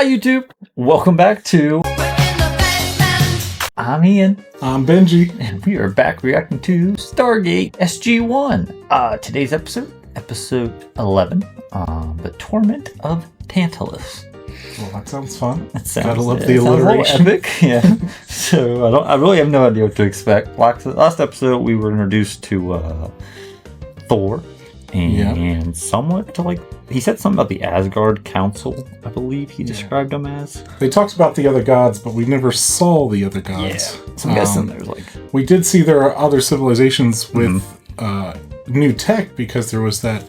Hi YouTube! Welcome back to I'm Ian. I'm Benji. And we are back reacting to Stargate SG-1. Today's episode 11, The Torment of Tantalus. Well, that sounds fun. Gotta love the alliteration. Epic, yeah. So I really have no idea what to expect. Last episode we were introduced to Thor and somewhat to he said something about the Asgard Council, I believe he described them as. They talked about the other gods, but we never saw the other gods. Yeah. So I'm guessing there's we did see there are other civilizations with new tech because there was that,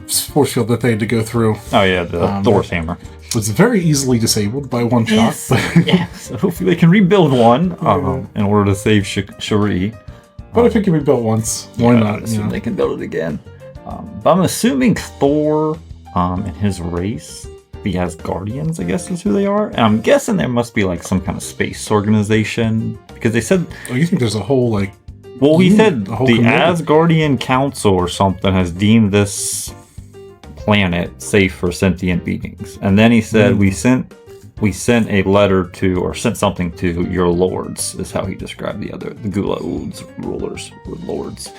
force field that they had to go through. Oh yeah, the Thor's hammer. Was very easily disabled by one shot. Yeah, so hopefully they can rebuild one in order to save Cherie. But if it can be built once, why not? They can build it again. But I'm assuming Thor and his race, the Asgardians, I guess is who they are. And I'm guessing there must be some kind of space organization because they said. Oh, you think there's a whole Well, he said the community. Asgardian Council or something has deemed this planet safe for sentient beings, and then he said we sent a letter to, or sent something to your lords, is how he described the Gula rulers or lords.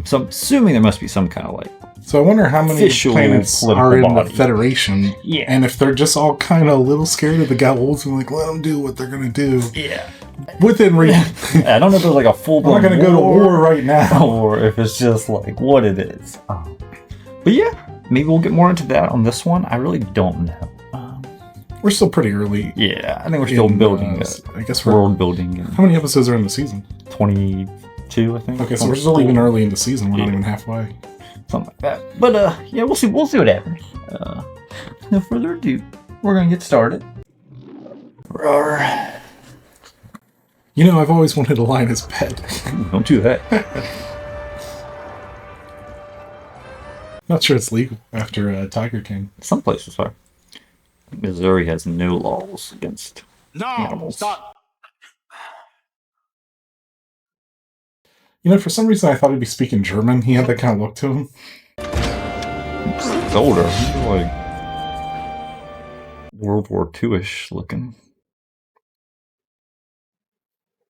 So I'm assuming there must be some kind of So I wonder how many planets are in the Federation, and if they're just all kind of a little scared of the Gauls and let them do what they're gonna do. Yeah. Within reason. I don't know if there's a full-blown I'm not gonna go to war right now, or if it's just what it is. But yeah, maybe we'll get more into that on this one. I really don't know. We're still pretty early. Yeah, I think we're still building. I guess we're world building. How many episodes are in the season? 22, I think. Okay, so we're still even early in the season. We're not even halfway. Something like that. But yeah, we'll see. We'll see what happens. No further ado, we're gonna get started. Roar. I've always wanted a lioness pet. Don't do that. Not sure it's legal after Tiger King. Some places are. Missouri has no laws against animals. Stop. For some reason I thought he'd be speaking German. He had that kind of look to him. He's older. He's World War II-ish looking.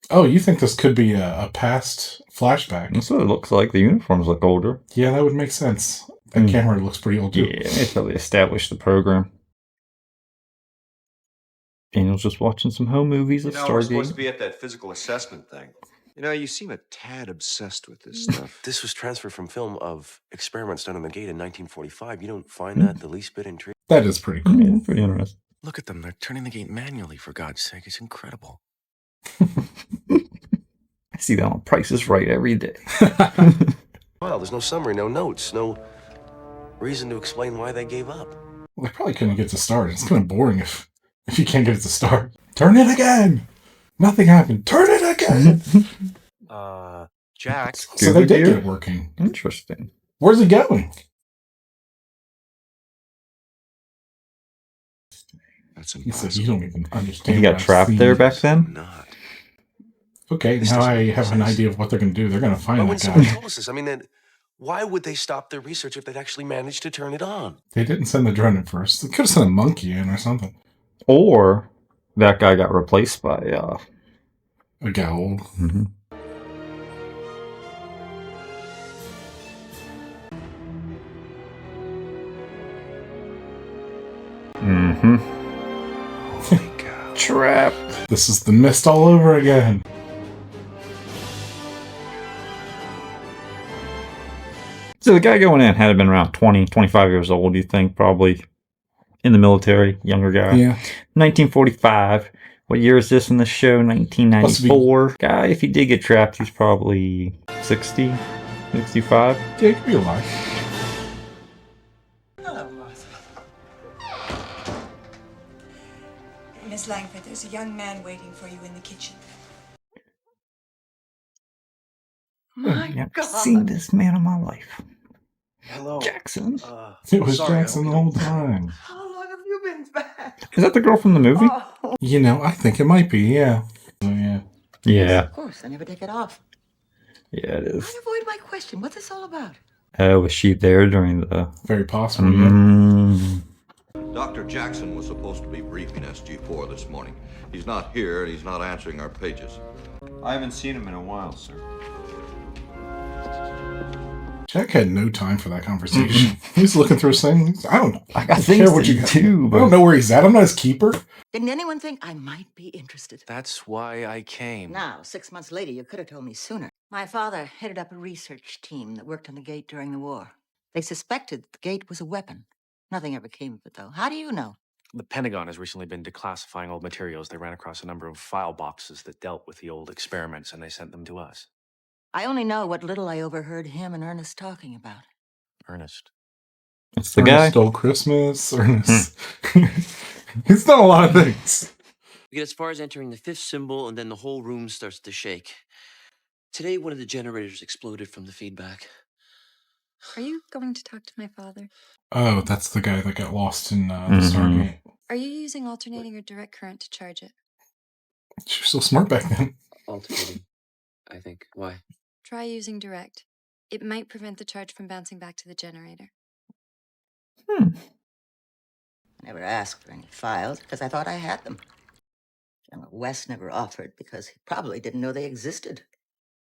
Oh, you think this could be a past flashback? That's what it looks like. The uniforms look older. Yeah, that would make sense. That camera looks pretty old too. Yeah, they probably established the program. Daniel's just watching some home movies of Stargate. We're supposed to be at that physical assessment thing. You seem a tad obsessed with this stuff. This was transferred from film of experiments done on the gate in 1945. You don't find that the least bit intriguing? That is pretty cool. Yeah, pretty interesting. Look at them. They're turning the gate manually, for God's sake. It's incredible. I see that on Price is Right every day. Well, there's no summary, no notes, no reason to explain why they gave up. Well, they probably couldn't get to start. It's kind of boring if you can't get it to start. Turn it again! Nothing happened. Turn it again! Jack. So they did get it working. Interesting. Where's it going? That's He impossible. said you don't even understand. He got trapped there back then? Not. Okay, now I have an idea of what they're going to do. They're going to find But that when someone guy. told us this, why would they stop their research if they'd actually managed to turn it on? They didn't send the drone at first. They could have sent a monkey in or something. Or that guy got replaced by A Gaul. Oh my God. Trapped. This is the mist all over again. So the guy going in had been around 20, 25 years old, you think, probably in the military, younger guy. Yeah. 1945. What year is this in the show? 1994. Guy, if he did get trapped, he's probably 60, 65. Yeah, he could be alive. Miss Langford, there's a young man waiting for you in the kitchen. I've seen this man in my life. Hello. Jackson. It was Jackson the whole time. How long have you been back? Is that the girl from the movie? I think it might be, yeah. So, yeah. Yeah. Of course, I never take it off. Yeah, it is. Don't avoid my question. What's this all about? Was she there during the... Very possible, yeah. Dr. Jackson was supposed to be briefing SG-4 this morning. He's not here, and he's not answering our pages. I haven't seen him in a while, sir. Jack had no time for that conversation. He was looking through his thing. I don't know. I got things to do, but I don't know where he's at. I'm not his keeper. Didn't anyone think I might be interested? That's why I came. Now, 6 months later, you could have told me sooner. My father headed up a research team that worked on the gate during the war. They suspected the gate was a weapon. Nothing ever came of it, though. How do you know? The Pentagon has recently been declassifying old materials. They ran across a number of file boxes that dealt with the old experiments, and they sent them to us. I only know what little I overheard him and Ernest talking about. Ernest. it's the Ernest guy. stole Christmas. Ernest. He's done a lot of things. We get as far as entering the fifth symbol, and then the whole room starts to shake. Today, one of the generators exploded from the feedback. Are you going to talk to my father? Oh, that's the guy that got lost in the Mhm. Stargate. Are you using alternating or direct current to charge it? She was so smart back then. Alternating, I think. Why? Try using direct. It might prevent the charge from bouncing back to the generator. I never asked for any files because I thought I had them. General West never offered because he probably didn't know they existed.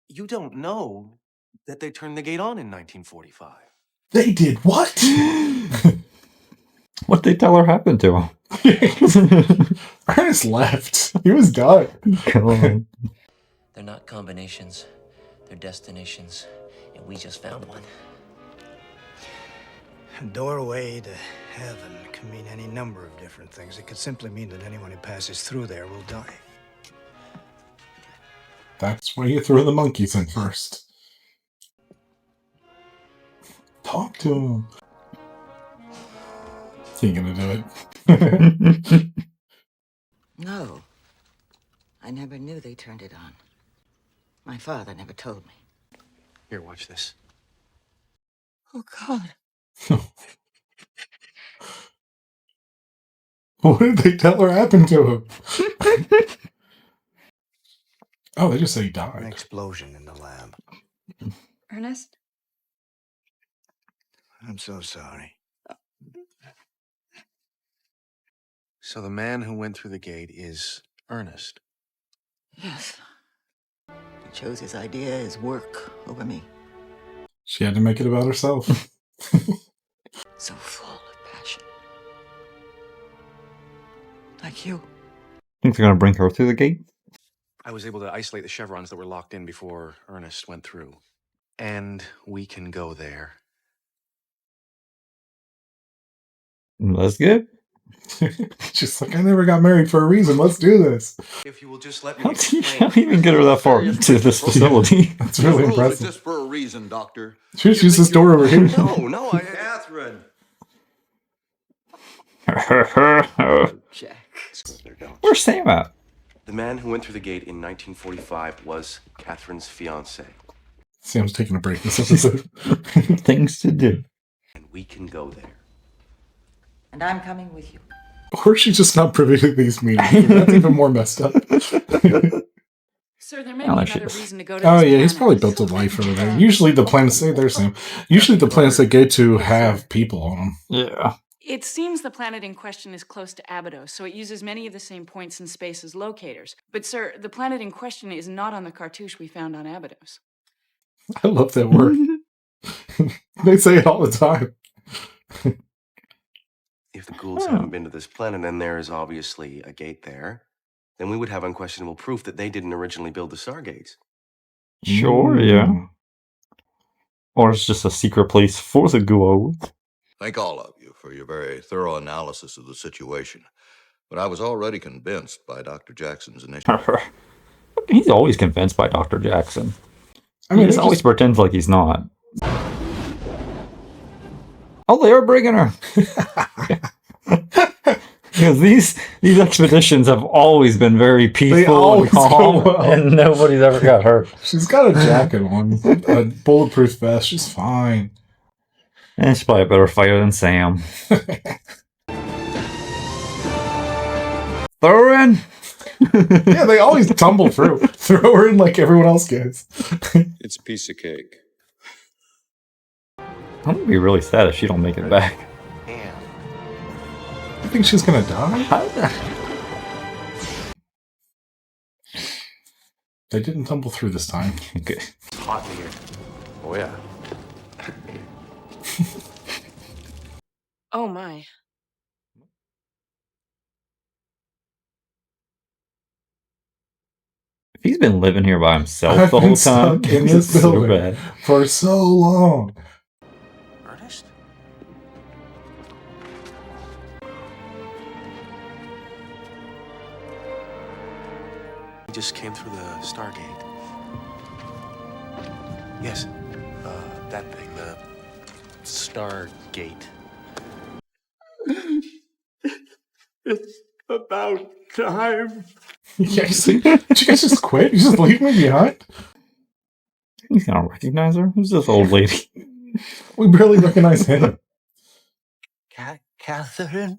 You don't know that they turned the gate on in 1945. They did what? What'd they tell her happened to him? Ernest left. He was done. God. They're not combinations. They're destinations. And we just found one. A doorway to heaven can mean any number of different things. It could simply mean that anyone who passes through there will die. That's why you throw the monkeys in first. Talk to him. He ain't gonna do it. No. I never knew they turned it on. My father never told me. Here, watch this. Oh, God. What did they tell her happened to him? Oh, they just say he An died. explosion in the lab. Ernest? I'm so sorry. So the man who went through the gate is Ernest. Yes. He chose his idea, his work, over me. She had to make it about herself. So full of passion. Like you. Think they're gonna bring her through the gate? I was able to isolate the chevrons that were locked in before Ernest went through. And we can go there. That's good. She's like, I never got married for a reason. Let's do this. If you will just let me How do you explain. how do you even get her that far into this facility? That's really Rules impressive. exist for a reason, Doctor. She just used this door over here. No, Catherine! Jack. Where's Sam at? The man who went through the gate in 1945 was Catherine's fiancé. Sam's taking a break this episode. Things to do. And we can go there. And I'm coming with you. Or she's just not privy to these meetings. That's even more messed up. Sir, there may Oh, be she another is. reason to go to Oh this yeah, he's planet. probably built a life over there. Usually the planets, say there's Sam. Usually the planets they go to have people on them. Yeah. It seems the planet in question is close to Abydos, so it uses many of the same points in space as locators. But sir, the planet in question is not on the cartouche we found on Abydos. I love that word. They say it all the time. If the ghouls haven't been to this planet and there is obviously a gate there, then we would have unquestionable proof that they didn't originally build the Stargates. Sure, yeah. Or it's just a secret place for the ghouls. Thank all of you for your very thorough analysis of the situation. But I was already convinced by Dr. Jackson's initial... He's always convinced by Dr. Jackson. I mean, he just always pretends like he's not. Oh, they are bringing her. Because these expeditions have always been very peaceful and calm, and nobody's ever got hurt. She's got a jacket on, a bulletproof vest. She's fine. And she's probably a better fighter than Sam. Throw her in. Yeah, they always tumble through. Throw her in like everyone else gets. It's a piece of cake. I'm gonna be really sad if she don't make it back. And I think she's gonna die. They didn't tumble through this time. Okay. It's hot in here. Oh, yeah. Oh my. If he's been living here by himself the whole time, stuck in this building for so long. Ernest? We just came through the Stargate. Yes. That thing, the Stargate. It's about time. Yes. Did you guys just quit? You just leave me behind? He's gonna recognize her. Who's this old lady? We barely recognize him. Catherine?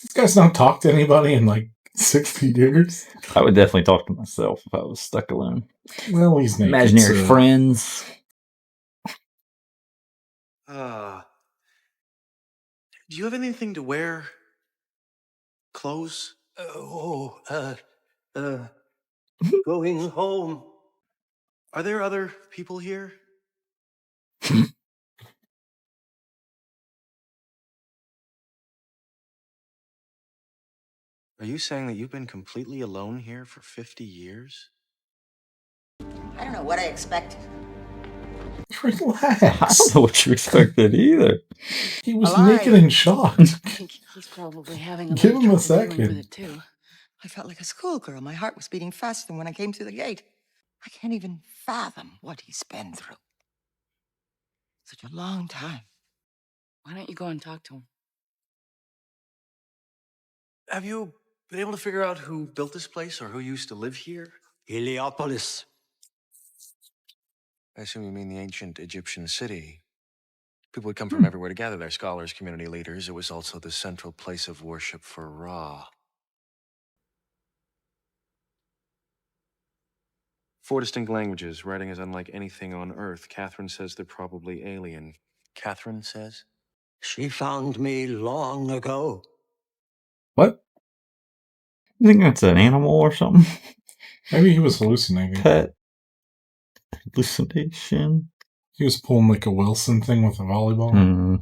This guy's not talked to anybody in like 60 years. I would definitely talk to myself if I was stuck alone. Well, he's naked, imaginary friends. Do you have anything to wear? Clothes? Going home. Are there other people here? Are you saying that you've been completely alone here for 50 years? I don't know what I expected. Relax. I don't know what you expected either. He was naked and shocked. I think he's probably having a Give little him a trouble dealing second. with it too. I felt like a schoolgirl. My heart was beating faster than when I came through the gate. I can't even fathom what he's been through. Such a long time. Why don't you go and talk to him? Have you been able to figure out who built this place or who used to live here? Heliopolis. I assume you mean the ancient Egyptian city. People would come from everywhere to gather there, scholars, community leaders. It was also the central place of worship for Ra. 4 distinct languages. Writing is unlike anything on Earth. Catherine says they're probably alien. Catherine says? She found me long ago. What? You think that's an animal or something? Maybe he was hallucinating. Pet. Hallucination. He was pulling like a Wilson thing with a volleyball.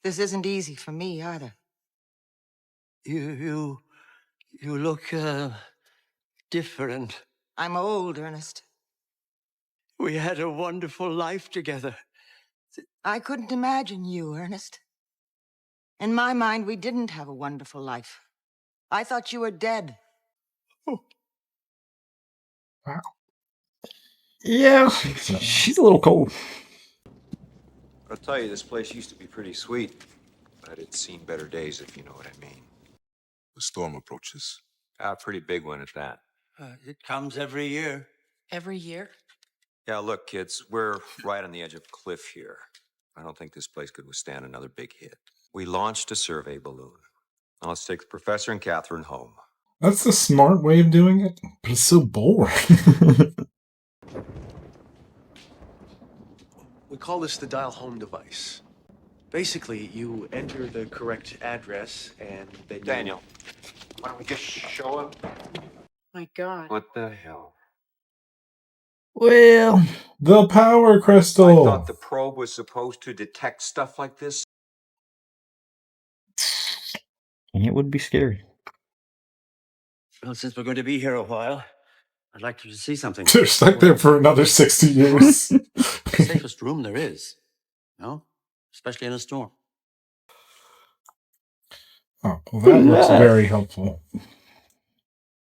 This isn't easy for me either. You look different. I'm old, Ernest. We had a wonderful life together. I couldn't imagine you, Ernest. In my mind, we didn't have a wonderful life. I thought you were dead. Oh. Wow. Yeah, she's a little cold. I'll tell you, this place used to be pretty sweet, but it's seen better days, if you know what I mean. The storm approaches. A pretty big one at that. It comes every year. Every year? Yeah, look, kids, we're right on the edge of a cliff here. I don't think this place could withstand another big hit. We launched a survey balloon. Now let's take the professor and Catherine home. That's the smart way of doing it, but it's so boring. We call this the dial home device. Basically, you enter the correct address and then Daniel, why don't we just show him? My God. What the hell? Well, the power crystal. I thought the probe was supposed to detect stuff like this. And it would be scary. Well, since we're going to be here a while, I'd like you to see something. They're stuck there for another 60 years. The safest room there is. No? Especially in a storm. Oh, well, that looks very helpful.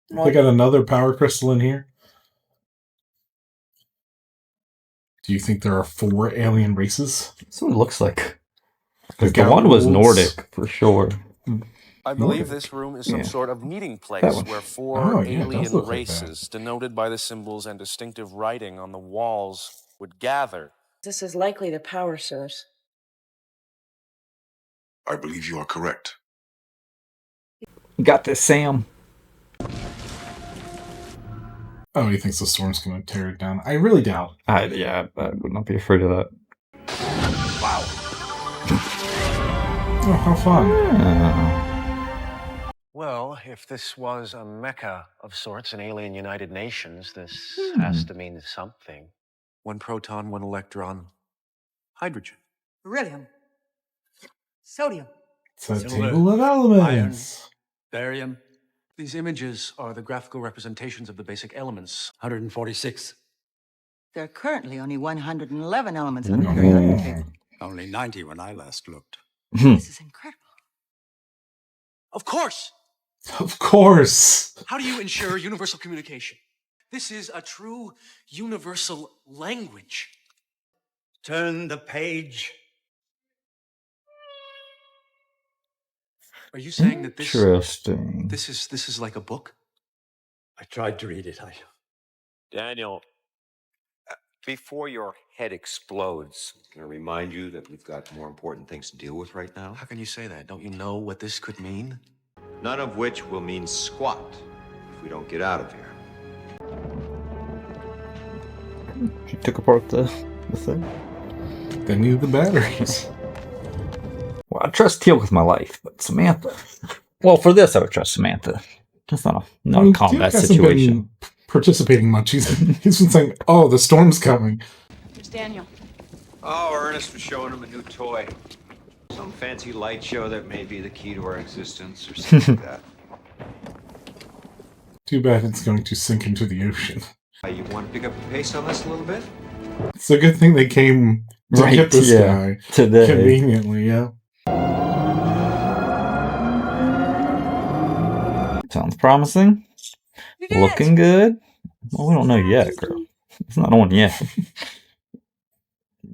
They got another power crystal in here. Do you think there are 4 alien races? That's what it looks like. Because the one was Nordic, for sure. I believe this room is some sort of meeting place where 4 alien races, denoted by the symbols and distinctive writing on the walls, would gather. This is likely the power source. I believe you are correct. You got this, Sam. Oh, he thinks the storm's going to tear it down. I really doubt. I would not be afraid of that. Wow. Oh, how fun. Well, if this was a mecca of sorts, an alien United Nations, this has to mean something. 1 proton, 1 electron, hydrogen. Beryllium. Sodium. It's a Silver, table of elements. Iron, barium. These images are the graphical representations of the basic elements. 146. There are currently only 111 elements on the periodic table. Only 90 when I last looked. This is incredible. Of course! Of course. How do you ensure universal communication? This is a true universal language. Turn the page. Are you saying that this Interesting. this is like a book? I tried to read it. Daniel, before your head explodes, can I remind you that we've got more important things to deal with right now? How can you say that? Don't you know what this could mean? None of which will mean squat if we don't get out of here. She took apart the thing. They need the batteries. Well, I trust Teal with my life, but Samantha. Well, for this, I would trust Samantha. Just not a combat Teal hasn't situation. been participating much. He's been saying, "Oh, the storm's coming." Here's Daniel. Oh, Ernest was showing him a new toy. Some fancy light show that may be the key to our existence or something like that. Too bad it's going to sink into the ocean. You want to pick up the pace on this a little bit? It's a good thing they came to get this guy today. Conveniently, yeah. Sounds promising. Looking good. Well, we don't know yet, girl. It's not on yet.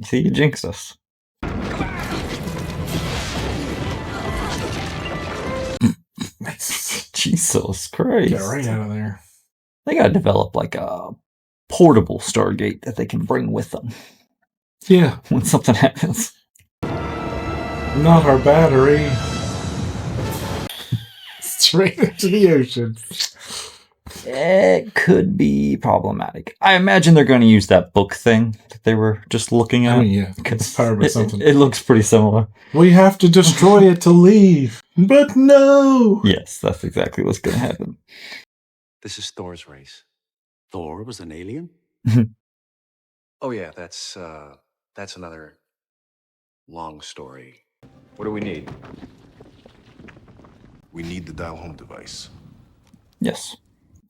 See, you jinxed us. Jesus Christ. Get right out of there. They gotta develop like a portable Stargate that they can bring with them. Yeah. When something happens. Not our battery. Straight into the ocean. It could be problematic. I imagine they're going to use that book thing that they were just looking at. I mean, yeah, it's powered by something. It looks pretty similar. We have to destroy it to leave. But no! Yes, that's exactly what's going to happen. This is Thor's race. Thor was an alien? Oh yeah, that's another long story. What do we need? We need the dial home device. Yes.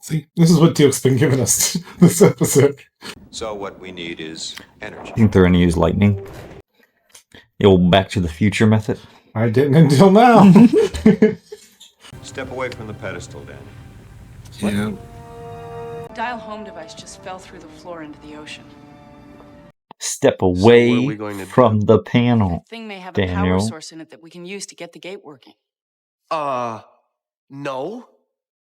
See, this is what Teal's been giving us this episode. So what we need is energy. You think they're going to use lightning? The old Back to the Future method? I didn't until now. Step away from the pedestal, Danny. Yeah. Dial home device just fell through the floor into the ocean. Step away So what are we going to from the panel. The thing may have Daniel. a power source in it that we can use to get the gate working. No.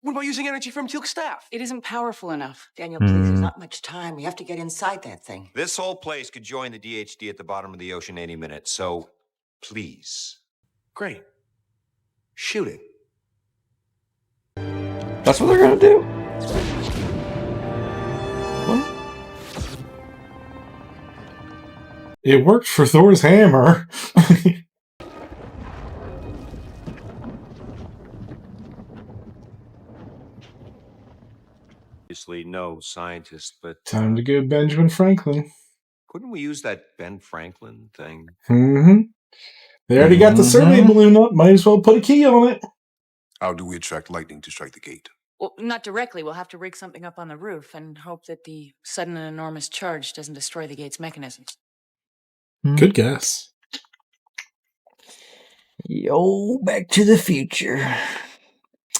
What about using energy from Teal's staff? It isn't powerful enough. Daniel, please, there's not much time. We have to get inside that thing. This whole place could join the DHD at the bottom of the ocean any minute, so please. Great. Shoot it. That's what they're going to do? What? It worked for Thor's hammer. Obviously, no scientist, but Time to go Benjamin Franklin. couldn't we use that Ben Franklin thing? Mm-hmm. They already got the survey balloon up. Might as well put a key on it. How do we attract lightning to strike the gate? Well, not directly. We'll have to rig something up on the roof and hope that the sudden and enormous charge doesn't destroy the gate's mechanisms. Good guess. Yo, Back to the Future.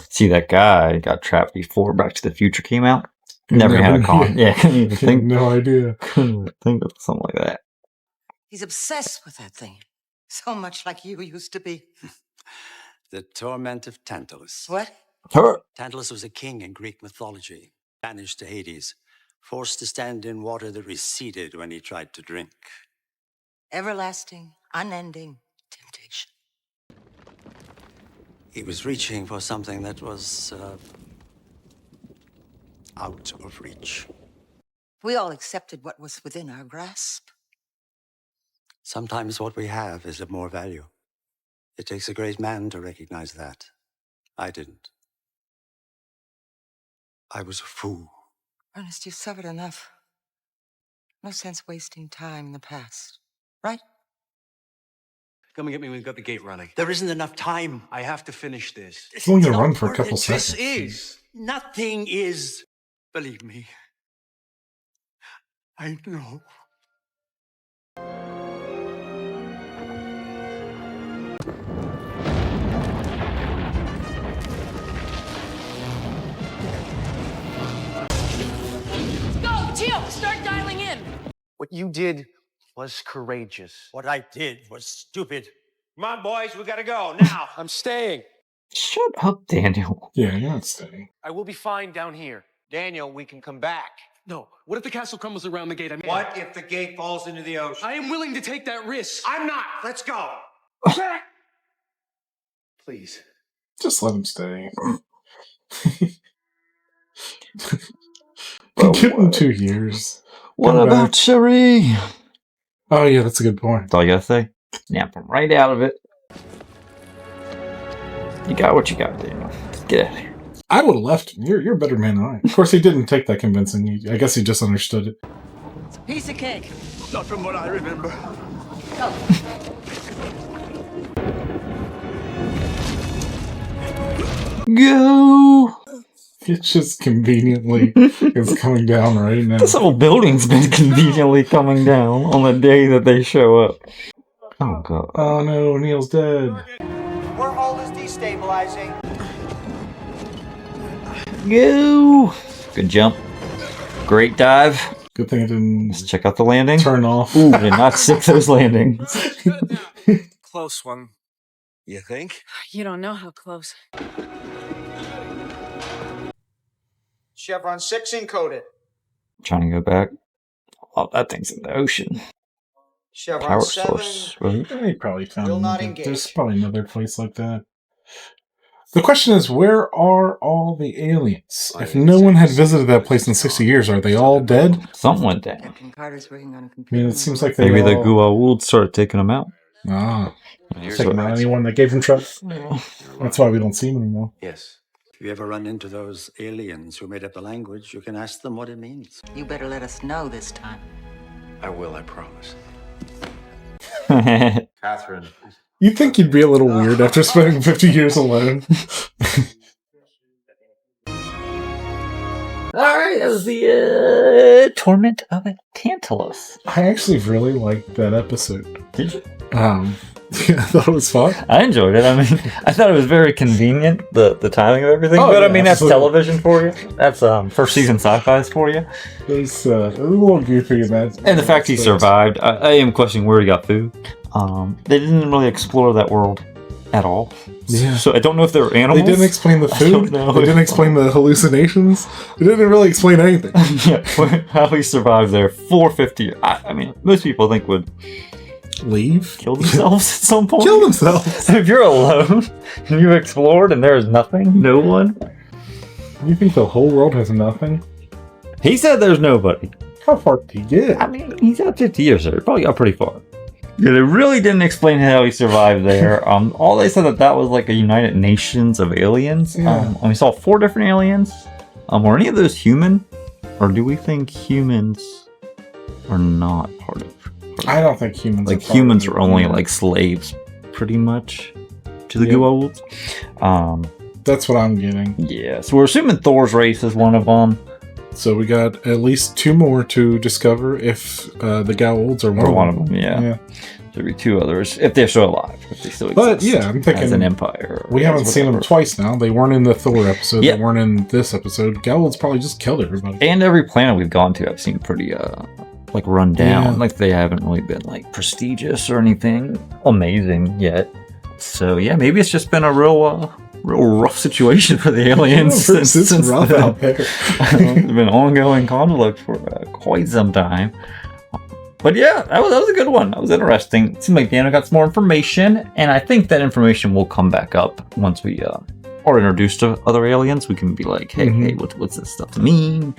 See, that guy got trapped before Back to the Future came out. Never had a con. Yeah, couldn't even think. No idea. Couldn't think of something like that. He's obsessed with that thing. So much like you used to be. The Torment of Tantalus. What? Tantalus was a king in Greek mythology, banished to Hades, forced to stand in water that receded when he tried to drink. Everlasting, unending temptation. He was reaching for something that was out of reach. We all accepted what was within our grasp. Sometimes what we have is of more value. It takes a great man to recognize that. I didn't. I was a fool. Ernest, you've suffered enough. No sense wasting time in the past, right? Come and get me when we've got the gate running. There isn't enough time. I have to finish this. He's only gonna run for a couple seconds. This is. Nothing is. Believe me. I know. Go, Teal, start dialing in. What you did was courageous. What I did was stupid. Come on, boys, we gotta go now. I'm staying. Shut up, Daniel. Yeah, you're not staying. I will be fine down here. Daniel, we can come back. No. What if the castle crumbles around the gate? What if the gate falls into the ocean? I am willing to take that risk. I'm not. Let's go. Please. Just let him stay. Give him 2 years. What about Cherie? Oh, yeah, that's a good point. That's all you gotta say. Snap him right out of it. You got what you got, Daniel. Just get out of here. I would have left him. You're a better man than I. Of course, he didn't take that convincing. I guess he just understood it. It's a piece of cake. Not from what I remember. Go. Go! It just conveniently is coming down right now. This whole building's been conveniently coming down on the day that they show up. Oh, God. Oh, no, Neil's dead. Wormhole is destabilizing. Go! Good jump. Great dive. Good thing I didn't Let's check out the landing. turn off. Ooh, did not stick those landings. Close one. You think? You don't know how close. Chevron 6 encoded. Trying to go back. Oh, that thing's in the ocean. Chevron Power 7. source. Right? They probably found Will not another. engage. There's probably another place like that. The question is, where are all the aliens? If no one had visited that place in 60 years, are they all dead? Something went down. Captain Carter's working on a I computer. mean, it seems like they Maybe the all... Goa'uld started taking them out. Ah. Here's Taking what- out anyone that gave him trouble. That's why we don't see them anymore. Yes. If you ever run into those aliens who made up the language, you can ask them what it means. You better let us know this time. I will, I promise. Catherine. You'd think you'd be a little weird after spending 50 years alone. Alright, that was the Torment of Tantalus. I actually really liked that episode. Did you? Yeah, I thought it was fun. I enjoyed it. I mean, I thought it was very convenient, the timing of everything. Oh, but yeah, I mean, that's absolutely. television for you. That's first season Sci-Fi's for you. It was a little goofy in that. And the fact he survived, I am questioning where he got food. They didn't really explore that world at all. Yeah. So I don't know if they were animals. They didn't explain the I food. don't know. They didn't explain the hallucinations. They didn't really explain anything. Yeah, how he survived there for 50 years. I mean, most people think would leave, kill themselves at some point. Kill themselves. If you're alone and you've explored and there is nothing, no one. You think the whole world has nothing? He said there's nobody. How far did he get? I mean, he's got 50 years there. He probably got pretty far. Yeah, they really didn't explain how he survived there. All they said that was like a United Nations of aliens. Yeah. And we saw 4 different aliens. Were any of those human? Or do we think humans are not part of? I don't think humans. Like humans were only like slaves, pretty much, to the Goa'ulds. That's what I'm getting. Yeah, so we're assuming Thor's race is one of them. So we got at least 2 more to discover if the Goa'ulds are One of them, yeah. There'll be 2 others if they're still alive, if they still exist. But yeah, I'm thinking as an empire. We haven't seen them twice now. They weren't in the Thor episode. Yeah. They weren't in this episode. Goa'ulds probably just killed everybody. And every planet we've gone to, I've seen pretty like run down. Yeah. Like they haven't really been like prestigious or anything amazing yet. So yeah, maybe it's just been a real rough situation for the aliens since rough then. out there. It's been ongoing conflict for quite some time. But yeah, that was a good one. That was interesting. It seemed like Daniel got some more information, and I think that information will come back up once we are introduced to other aliens. We can be like, hey, what's this stuff mean?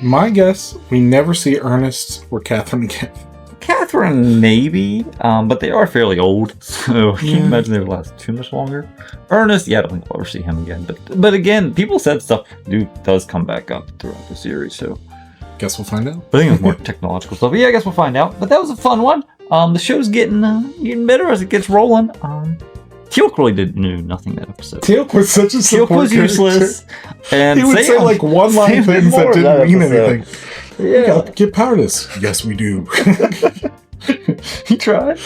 My guess, we never see Ernest or Catherine again. Catherine, maybe, but they are fairly old, so I can't imagine they would last too much longer. Ernest, yeah, I don't think we'll ever see him again. But again, people said stuff does come back up throughout the series, so guess we'll find out. I think it's more technological stuff. But yeah, I guess we'll find out. But that was a fun one. The show's getting better as it gets rolling. Teal'c really knew nothing that episode. Teal'c was such a support Teal'c was useless. And he would say like one-line things that didn't mean anything. Yeah, get power of this. Yes, we do. He tried.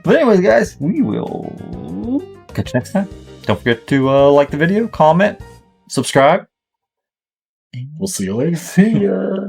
But anyways, guys, we will catch you next time. Don't forget to like the video, comment, subscribe. We'll see you later. See ya.